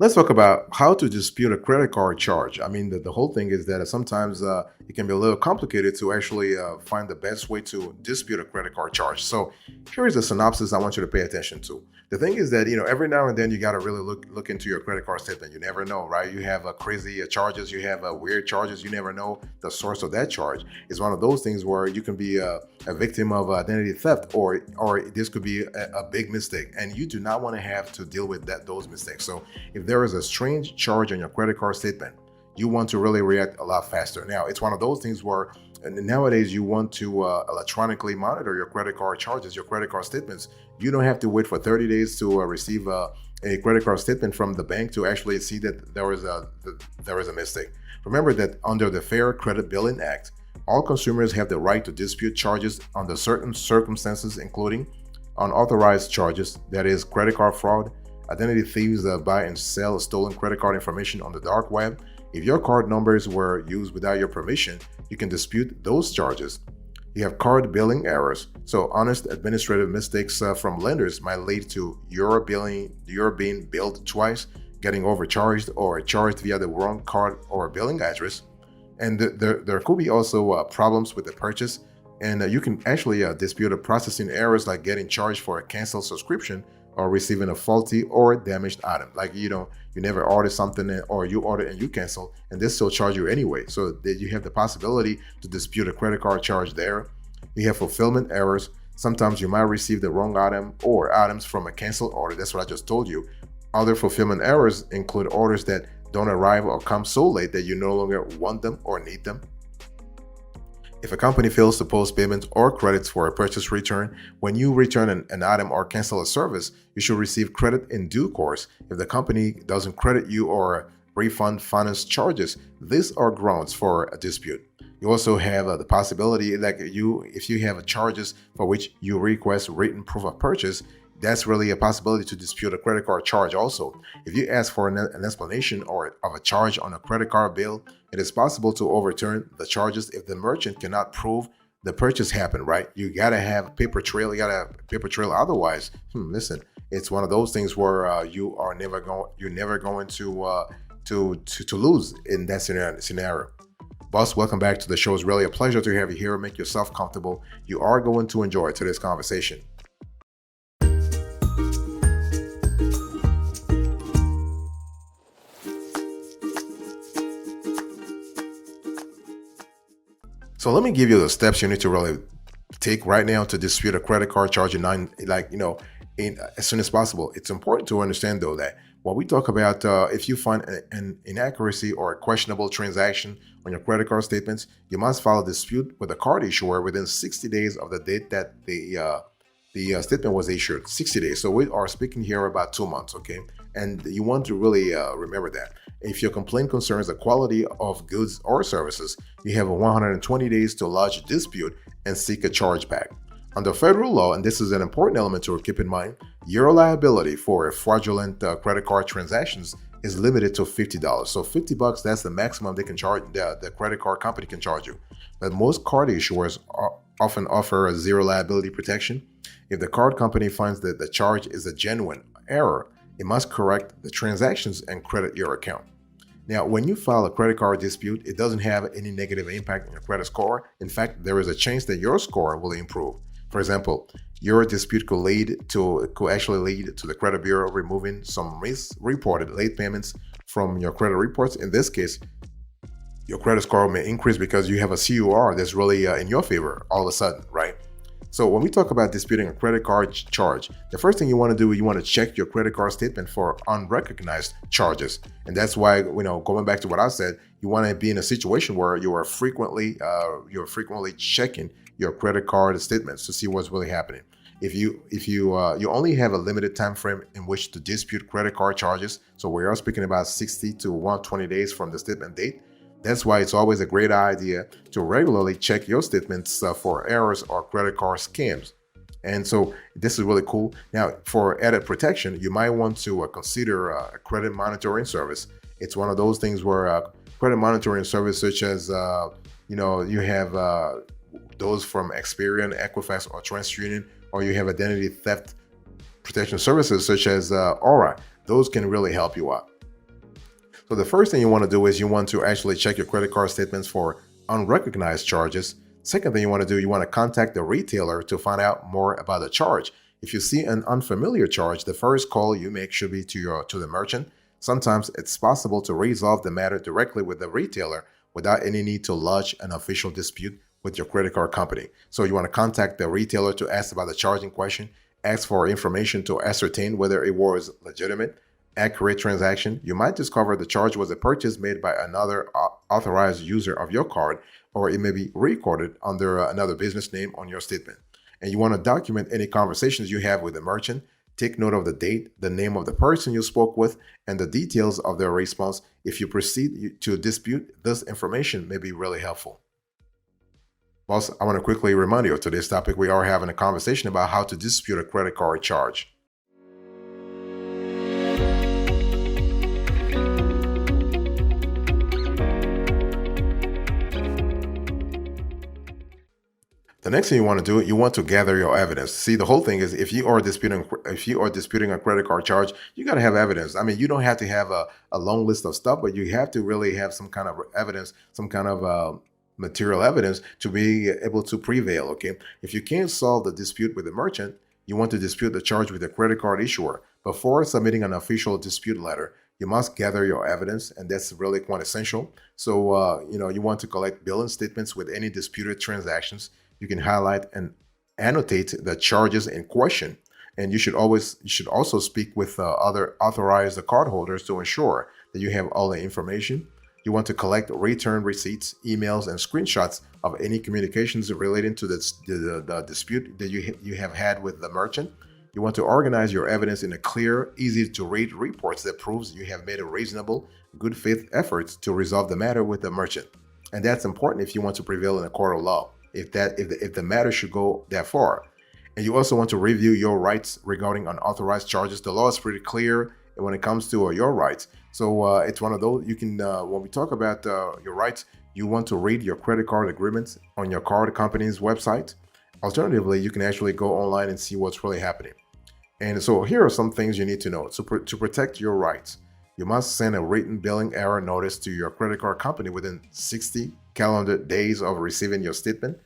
Let's talk about how to dispute a credit card charge. I mean, the whole thing is that sometimes it can be a little complicated to actually find the best way to dispute a credit card charge. So here is a synopsis I want you to pay attention to. The thing is that every now and then you got to really look into your credit card statement. You never know, right? You have crazy charges, you have weird charges. You never know the source of that charge. It's one of those things where you can be a victim of identity theft, or this could be a big mistake, and you do not want to have to deal with those mistakes. So if there is a strange charge on your credit card statement, you want to really react a lot faster. Now, it's one of those things where nowadays you want to electronically monitor your credit card charges, your credit card statements. You don't have to wait for 30 days to receive a credit card statement from the bank to actually see that there is a mistake. Remember that under the Fair Credit Billing Act, all consumers have the right to dispute charges under certain circumstances, including unauthorized charges, that is, credit card fraud, identity thieves that buy and sell stolen credit card information on the dark web. If your card numbers were used without your permission, you can dispute those charges. You have card billing errors. So honest administrative mistakes from lenders might lead to your being billed twice, getting overcharged, or charged via the wrong card or billing address. And there could be also problems with the purchase. And you can actually dispute a processing errors, like getting charged for a canceled subscription or receiving a faulty or damaged item. Like you never ordered something, or you ordered and you cancel, and they still charge you anyway. So that you have the possibility to dispute a credit card charge there. You have fulfillment errors. Sometimes you might receive the wrong item or items from a canceled order. That's what I just told you. Other fulfillment errors include orders that don't arrive or come so late that you no longer want them or need them. If a company fails to post payments or credits for a purchase return, when you return an item or cancel a service, you should receive credit in due course. If the company doesn't credit you or refund finance charges, these are grounds for a dispute. You also have the possibility, like if you have charges for which you request written proof of purchase, that's really a possibility to dispute a credit card charge also. If you ask for an explanation or of a charge on a credit card bill, it is possible to overturn the charges if the merchant cannot prove the purchase happened, right? You gotta have a paper trail. You gotta have a paper trail. Otherwise, listen, it's one of those things where you're never going to lose in that scenario. Boss, welcome back to the show. It's really a pleasure to have you here. Make yourself comfortable. You are going to enjoy today's conversation. So let me give you the steps you need to really take right now to dispute a credit card charge as soon as possible. It's important to understand though that when we talk about if you find an inaccuracy or a questionable transaction on your credit card statements, you must file a dispute with the card issuer within 60 days of the date that the statement was issued. 60 days. So we are speaking here about 2 months, okay? And you want to really remember that. If your complaint concerns the quality of goods or services, you have 120 days to lodge a dispute and seek a chargeback. Under federal law, and this is an important element to keep in mind, your liability for fraudulent credit card transactions is limited to $50. So $50, that's the maximum they can charge, the credit card company can charge you. But most card issuers often offer a zero liability protection. If the card company finds that the charge is a genuine error, it must correct the transactions and credit your account. Now, when you file a credit card dispute, it doesn't have any negative impact on your credit score. In fact, there is a chance that your score will improve. For example, your dispute could actually lead to the credit bureau removing some reported late payments from your credit reports. In this case, your credit score may increase because you have a CUR that's really in your favor all of a sudden, right? So when we talk about disputing a credit card charge, the first thing you want to do is you want to check your credit card statement for unrecognized charges. And that's why, going back to what I said, you want to be in a situation where you're frequently checking your credit card statements to see what's really happening. If you only have a limited time frame in which to dispute credit card charges, so we are speaking about 60 to 120 days from the statement date. That's why it's always a great idea to regularly check your statements for errors or credit card scams. And so this is really cool. Now, for added protection, you might want to consider a credit monitoring service. It's one of those things where credit monitoring service such as, you have those from Experian, Equifax, or TransUnion, or you have identity theft protection services such as Aura. Those can really help you out. So the first thing you want to do is you want to actually check your credit card statements for unrecognized charges. Second thing you want to do, you want to contact the retailer to find out more about the charge. If you see an unfamiliar charge, the first call you make should be to the merchant. Sometimes it's possible to resolve the matter directly with the retailer without any need to lodge an official dispute with your credit card company. So you want to contact the retailer to ask about the charge in question, ask for information to ascertain whether it was legitimate, accurate transaction. You might discover the charge was a purchase made by another authorized user of your card, or it may be recorded under another business name on your statement. And you want to document any conversations you have with the merchant. Take note of the date, the name of the person you spoke with, and the details of their response. If you proceed to dispute, this information may be really helpful. Boss, I want to quickly remind you of today's topic. We are having a conversation about how to dispute a credit card charge. The next thing you want to do, you want to gather your evidence. See, the whole thing is if you are disputing a credit card charge, you got to have evidence. I mean, you don't have to have a long list of stuff, but you have to really have some kind of evidence, some kind of material evidence to be able to prevail. Okay, if you can't solve the dispute with the merchant, you want to dispute the charge with the credit card issuer. Before submitting an official dispute letter, you must gather your evidence, and that's really quite essential. So, you want to collect billing statements with any disputed transactions. You can highlight and annotate the charges in question. And you should also speak with other authorized cardholders to ensure that you have all the information. You want to collect return receipts, emails, and screenshots of any communications relating to the dispute that you have had with the merchant. You want to organize your evidence in a clear, easy to read reports that proves you have made a reasonable, good faith effort to resolve the matter with the merchant. And that's important if you want to prevail in a court of law, if the matter should go that far. And you also want to review your rights regarding unauthorized charges. The law is pretty clear when it comes to your rights. So it's one of those you can, when we talk about your rights, you want to read your credit card agreements on your card company's website. Alternatively, you can actually go online and see what's really happening. And so here are some things you need to know. So to protect your rights, you must send a written billing error notice to your credit card company within 60 calendar days of receiving your statement.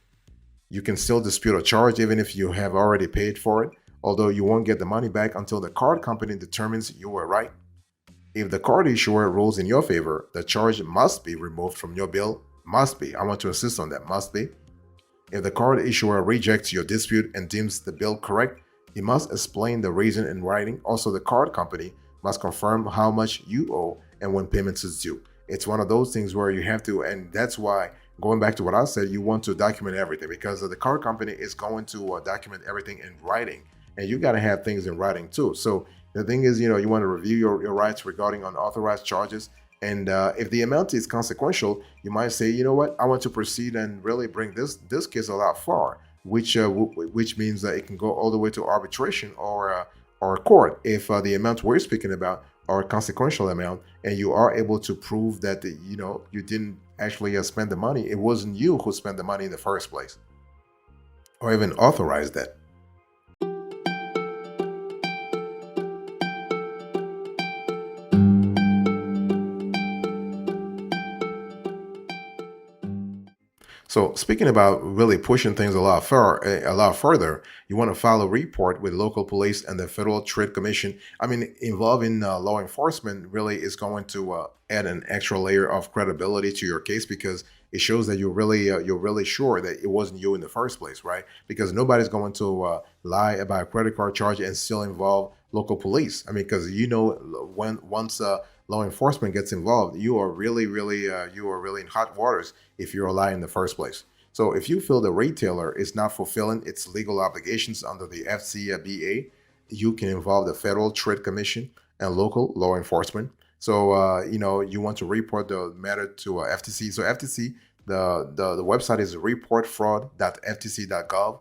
You can still dispute a charge even if you have already paid for it, although you won't get the money back until the card company determines you were right. If the card issuer rules in your favor, the charge must be removed from your bill. Must be. I want to insist on that. Must be. If the card issuer rejects your dispute and deems the bill correct, he must explain the reason in writing. Also, the card company must confirm how much you owe and when payments is due. It's one of those things where you have to, and that's why, going back to what I said, you want to document everything, because the card company is going to document everything in writing, and you got to have things in writing too. So the thing is, you want to review your rights regarding unauthorized charges. And if the amount is consequential, you might say, you know what, I want to proceed and really bring this case a lot far, which means that it can go all the way to arbitration or court if the amount we're speaking about are a consequential amount, and you are able to prove that you didn't actually spend the money. It wasn't you who spent the money in the first place, or even authorized that. So speaking about really pushing things a lot further, you want to file a report with local police and the Federal Trade Commission. I mean, involving law enforcement really is going to add an extra layer of credibility to your case, because it shows that you're really sure that it wasn't you in the first place, right? Because nobody's going to lie about a credit card charge and still involve local police. I mean, because once law enforcement gets involved, you are really in hot waters if you're a lie in the first place. So if you feel the retailer is not fulfilling its legal obligations under the FCBA, you can involve the Federal Trade Commission and local law enforcement. So you want to report the matter to FTC. So FTC, the website is reportfraud.ftc.gov.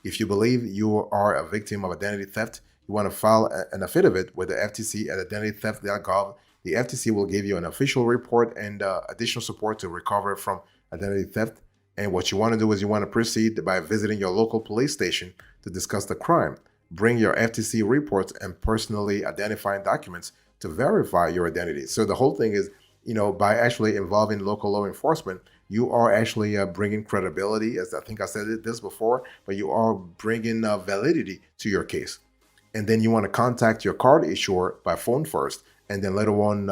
If you believe you are a victim of identity theft, you want to file an affidavit with the FTC at identitytheft.gov. The FTC will give you an official report and additional support to recover from identity theft. And what you want to do is you want to proceed by visiting your local police station to discuss the crime. Bring your FTC reports and personally identifying documents to verify your identity. So the whole thing is, by actually involving local law enforcement, you are actually bringing credibility, as I think I said this before, but you are bringing validity to your case. And then you want to contact your card issuer by phone first, and then later on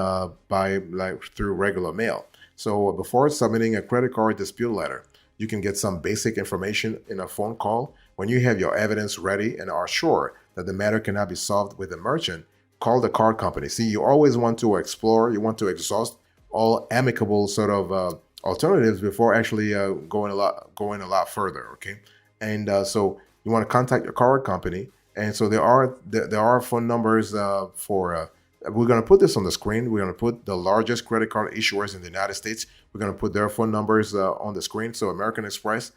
by like through regular mail. So before submitting a credit card dispute letter, you can get some basic information in a phone call. When you have your evidence ready and are sure that the matter cannot be solved with the merchant, call the card company. See, you always want to explore, you want to exhaust all amicable sort of alternatives before actually going a lot further. Okay, and so you want to contact your card company, and so there are phone numbers for. We're going to put this on the screen. We're going to put the largest credit card issuers in the United States. We're going to put their phone numbers on the screen. So American Express,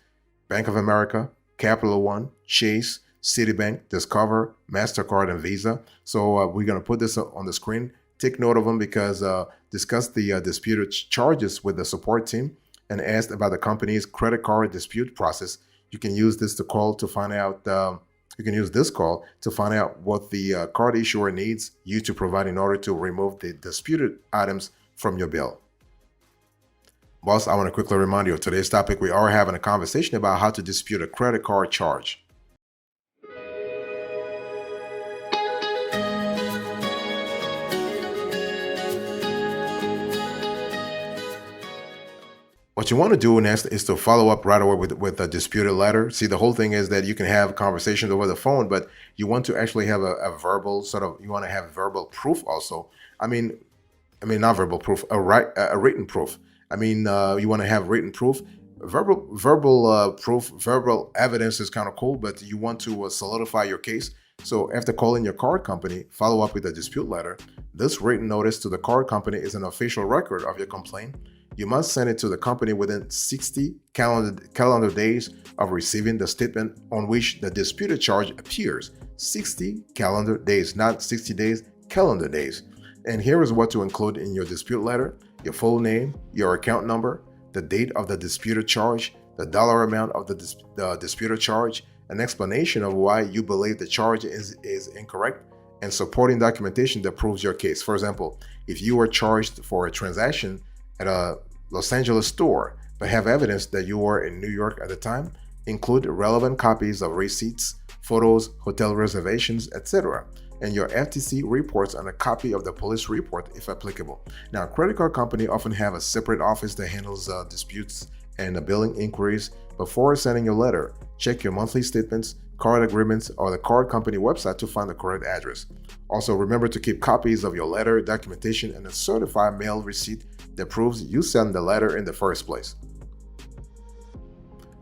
Bank of America, Capital One, Chase, Citibank, Discover, MasterCard, and Visa. So we're going to put this on the screen. Take note of them because discuss the disputed charges with the support team and ask about the company's credit card dispute process. You can use this call to find out what the card issuer needs you to provide in order to remove the disputed items from your bill. Boss, I want to quickly remind you of today's topic. We are having a conversation about how to dispute a credit card charge. What you want to do next is to follow up right away with a disputed letter. See, the whole thing is that you can have conversations over the phone, but you want to actually have a verbal you want to have verbal proof also. Not verbal proof, a written proof. You want to have written proof. Verbal proof, verbal evidence is kind of cool, but you want to solidify your case. So after calling your card company, follow up with a dispute letter. This written notice to the card company is an official record of your complaint. You must send it to the company within 60 calendar days of receiving the statement on which the disputed charge appears. 60 calendar days, not 60 days, calendar days. And here is what to include in your dispute letter: your full name, your account number, the date of the disputed charge, the dollar amount of the disputed charge, an explanation of why you believe the charge is incorrect, and supporting documentation that proves your case. For example, if you were charged for a transaction at a Los Angeles store, but have evidence that you were in New York at the time, include relevant copies of receipts, photos, hotel reservations, etc., and your FTC reports and a copy of the police report if applicable. Now, a credit card company often have a separate office that handles disputes and billing inquiries. Before sending your letter, check your monthly statements, card agreements, or the card company website to find the correct address. Also, remember to keep copies of your letter, documentation, and a certified mail receipt that proves you sent the letter in the first place.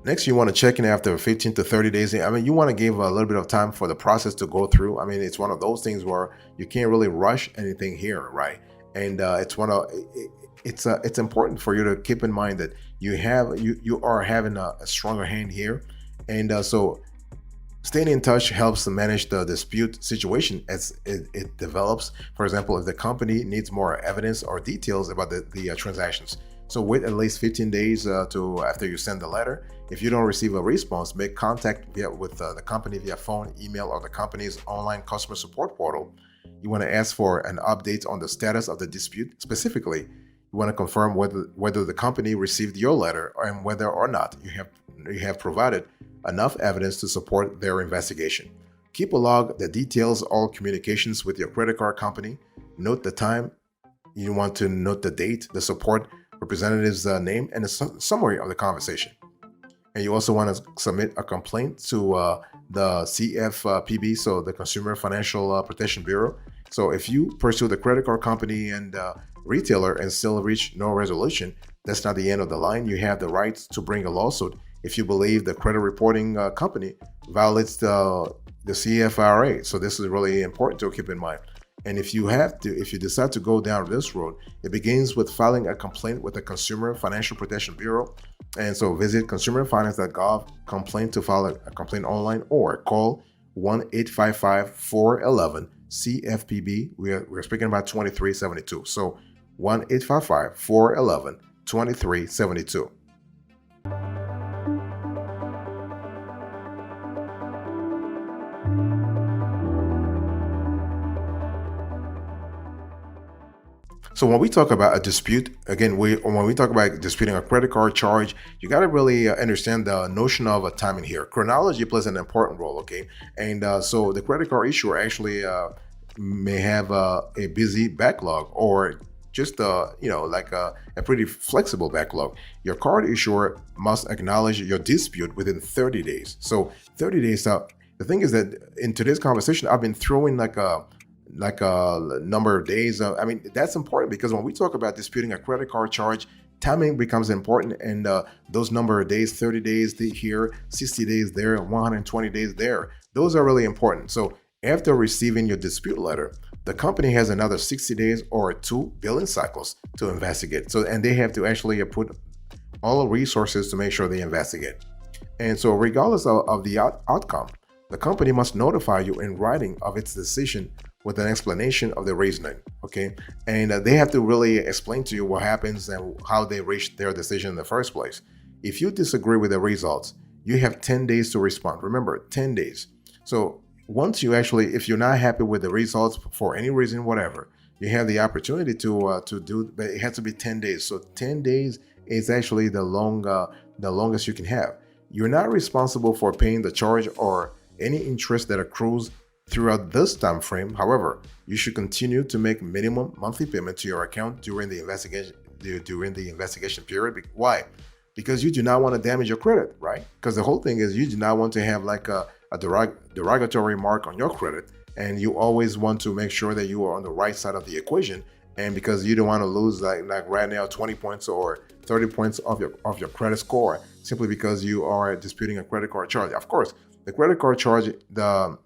Next, you want to check in after 15 to 30 days. You want to give a little bit of time for the process to go through. It's one of those things where you can't really rush anything here, right? And it's important for you to keep in mind that you are having a stronger hand here, and so staying in touch helps to manage the dispute situation as it develops. For example, if the company needs more evidence or details about the transactions, so wait at least 15 days after you send the letter. If you don't receive a response, make contact with the company via phone, email, or the company's online customer support portal. You want to ask for an update on the status of the dispute. Specifically, you want to confirm whether the company received your letter and whether or not you have provided enough evidence to support their investigation. Keep a log that details all communications with your credit card company. Note the time. You want to note the date, the support representative's name, and a summary of the conversation. And you also want to submit a complaint to the CFPB, so the Consumer Financial Protection Bureau. So if you pursue the credit card company and retailer and still reach no resolution, that's not the end of the line. You have the right to bring a lawsuit if you believe the credit reporting company violates the CFRA. So this is really important to keep in mind. And if you decide to go down this road, it begins with filing a complaint with the Consumer Financial Protection Bureau. And so visit consumerfinance.gov complaint to file a complaint online, or call 1-855-411-CFPB. We're speaking about 2372. So 1-855-411-2372. So when we talk about a dispute, again, when we talk about disputing a credit card charge, you got to really understand the notion of a timing here. Chronology plays an important role, okay? And so the credit card issuer actually may have a busy backlog or just like a pretty flexible backlog. Your card issuer must acknowledge your dispute within 30 days. So 30 days out. The thing is that in today's conversation, I've been throwing like a number of days. I mean, that's important because when we talk about disputing a credit card charge, timing becomes important, and those number of days, 30 days here, 60 days there, 120 days there, those are really important. So after receiving your dispute letter, the company has another 60 days or two billing cycles to investigate. So, and they have to actually put all the resources to make sure they investigate. And so, regardless of the outcome, the company must notify you in writing of its decision with an explanation of the reasoning. Okay, and they have to really explain to you what happens and how they reached their decision in the first place. If you disagree with the results, you have 10 days to respond. Remember, 10 days. So once you actually, if you're not happy with the results for any reason, whatever, you have the opportunity to do, but it has to be 10 days. So 10 days is actually the longest you can have. You're not responsible for paying the charge or any interest that accrues throughout this time frame. However, you should continue to make minimum monthly payment to your account during the investigation period. Why? Because you do not want to damage your credit, right? Because the whole thing is you do not want to have like a derogatory mark on your credit, and you always want to make sure that you are on the right side of the equation. And because you don't want to lose like right now 20 points or 30 points of your credit score simply because you are disputing a credit card charge. Of course, the credit card charge, the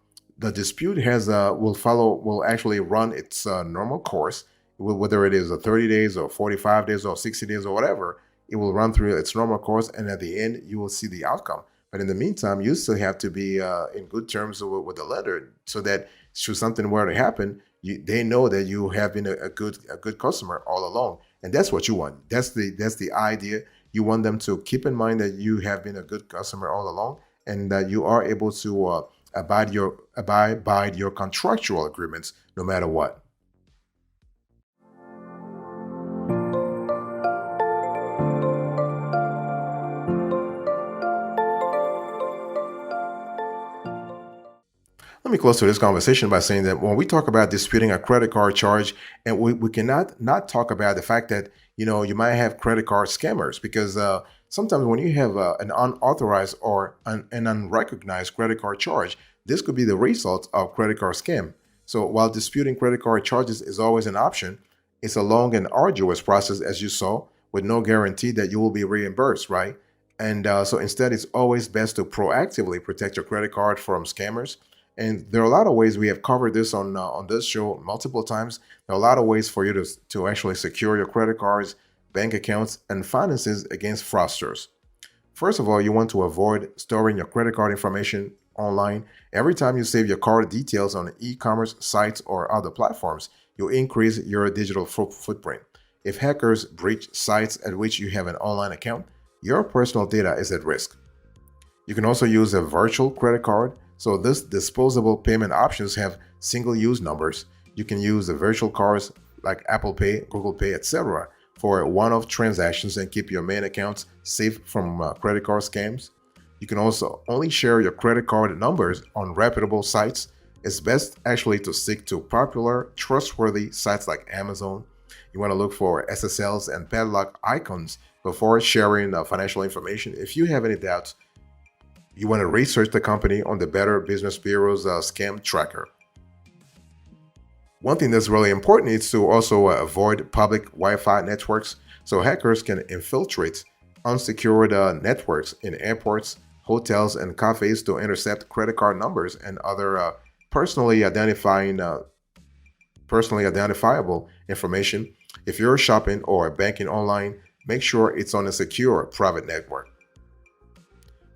dispute will actually run its normal course, whether it is 30 days or 45 days or 60 days or whatever. It will run through its normal course, and at the end, you will see the outcome. But in the meantime, you still have to be in good terms with the lender, so that should something were to happen, they know that you have been a good customer all along, and that's what you want. That's the idea. You want them to keep in mind that you have been a good customer all along, and that you are able to abide by your contractual agreements no matter what. Let me close to this conversation by saying that when we talk about disputing a credit card charge, and we cannot not talk about the fact that you might have credit card scammers, because sometimes when you have an unauthorized or an unrecognized credit card charge, this could be the result of credit card scam. So while disputing credit card charges is always an option, it's a long and arduous process, as you saw, with no guarantee that you will be reimbursed, right? And so instead, it's always best to proactively protect your credit card from scammers. And there are a lot of ways. We have covered this on this show multiple times. There are a lot of ways for you to actually secure your credit cards, bank accounts, and finances against fraudsters. First of all, you want to avoid storing your credit card information online. Every time you save your card details on e-commerce sites or other platforms, you increase your digital footprint. If hackers breach sites at which you have an online account, your personal data is at risk. You can also use a virtual credit card. So this disposable payment options have single-use numbers. You can use the virtual cards like Apple Pay, Google Pay, etc. for one-off transactions and keep your main accounts safe from credit card scams. You can also only share your credit card numbers on reputable sites. It's best actually to stick to popular, trustworthy sites like Amazon. You want to look for SSLs and padlock icons before sharing financial information. If you have any doubts, you want to research the company on the Better Business Bureau's scam tracker. One thing that's really important is to also avoid public Wi-Fi networks. So hackers can infiltrate unsecured networks in airports, hotels, and cafes to intercept credit card numbers and other personally identifiable information. If you're shopping or banking online, make sure it's on a secure private network.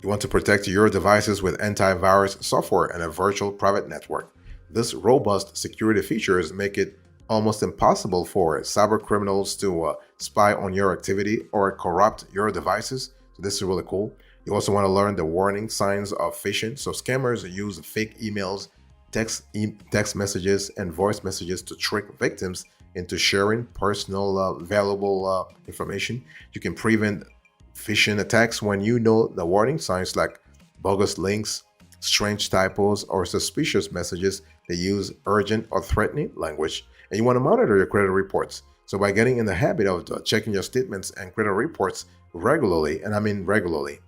You want to protect your devices with antivirus software and a virtual private network. This robust security features make it almost impossible for cyber criminals to spy on your activity or corrupt your devices. So this is really cool. You also want to learn the warning signs of phishing. So scammers use fake emails, text messages, and voice messages to trick victims into sharing personal, valuable information. You can prevent phishing attacks when you know the warning signs like bogus links, strange typos, or suspicious messages that use urgent or threatening language. And you want to monitor your credit reports. So by getting in the habit of checking your statements and credit reports regularly, and I mean regularly,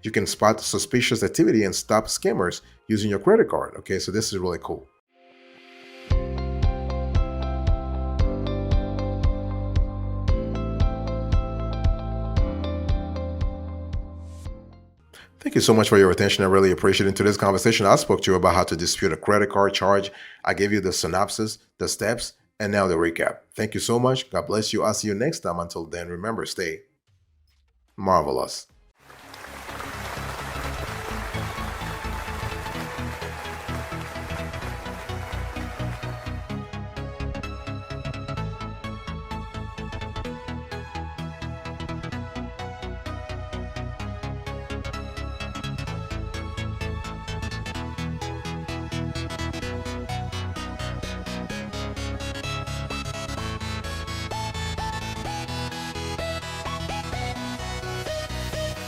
you can spot suspicious activity and stop scammers using your credit card. Okay, so this is really cool. Thank you so much for your attention. I really appreciate it. In today's conversation, I spoke to you about how to dispute a credit card charge. I gave you the synopsis, the steps, and now the recap. Thank you so much. God bless you. I'll see you next time. Until then, remember, stay marvelous.